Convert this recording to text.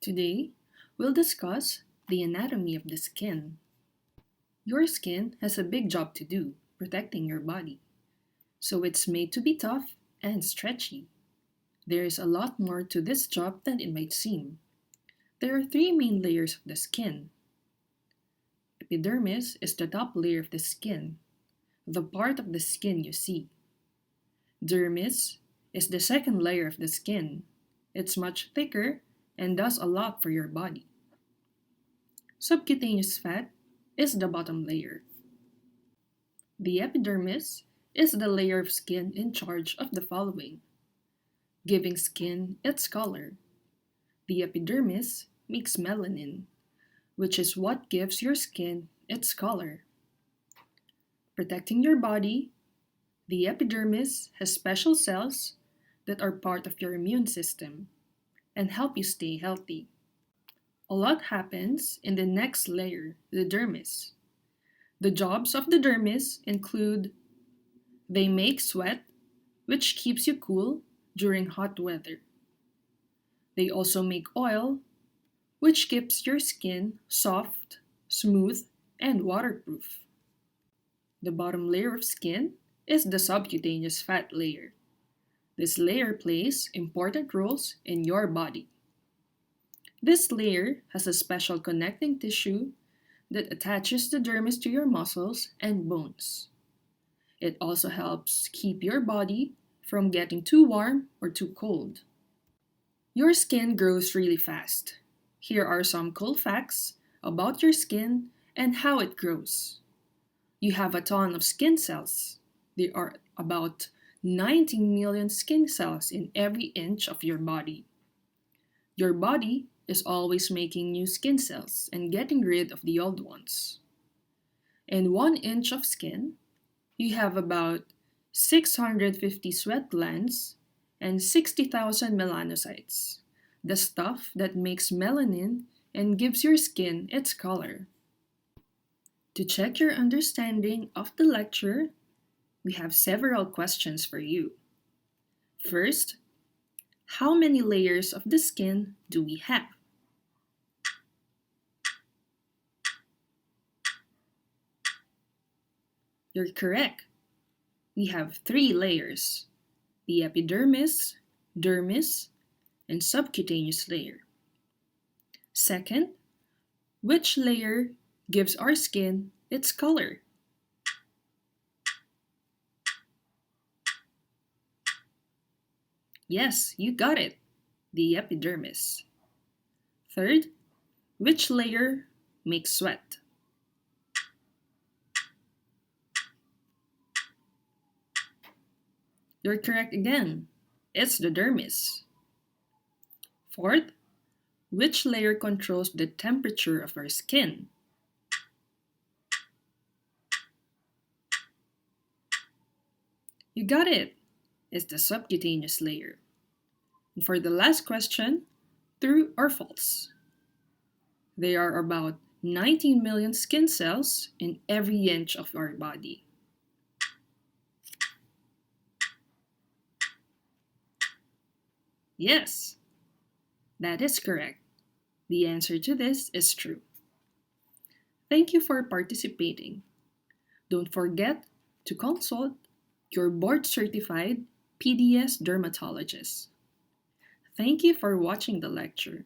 Today, we'll discuss the anatomy of the skin. Your skin has a big job to do protecting your body, so it's made to be tough and stretchy. There is a lot more to this job than it might seem. There are three main layers of the skin. Epidermis is the top layer of the skin, the part of the skin you see. Dermis is the second layer of the skin. It's much thicker and does a lot for your body. Subcutaneous fat is the bottom layer. The epidermis is the layer of skin in charge of the following: giving skin its color. The epidermis makes melanin, which is what gives your skin its color. Protecting your body, the epidermis has special cells that are part of your immune system and help you stay healthy. A lot happens in the next layer, the dermis. The jobs of the dermis include: they make sweat, which keeps you cool during hot weather. They also make oil, which keeps your skin soft, smooth, and waterproof. The bottom layer of skin is the subcutaneous fat layer. This layer plays important roles in your body. This layer has a special connecting tissue that attaches the dermis to your muscles and bones. It also helps keep your body from getting too warm or too cold. Your skin grows really fast. Here are some cool facts about your skin and how it grows. You have a ton of skin cells. There are about 19 million skin cells in every inch of your body. Your body is always making new skin cells and getting rid of the old ones. In 1 inch of skin, you have about 650 sweat glands and 60,000 melanocytes, the stuff that makes melanin and gives your skin its color. To check your understanding of the lecture, we have several questions for you. First, how many layers of the skin do we have? You're correct. We have 3 layers: the epidermis, dermis, and subcutaneous layer. Second, which layer gives our skin its color? Yes, you got it. The epidermis. Third, which layer makes sweat? You're correct again. It's the dermis. Fourth, which layer controls the temperature of our skin? You got it. It's the subcutaneous layer. And for the last question, true or false? There are about 19 million skin cells in every inch of our body. Yes, that is correct. The answer to this is true. Thank you for participating. Don't forget to consult your board-certified PDS dermatologist. Thank you for watching the lecture.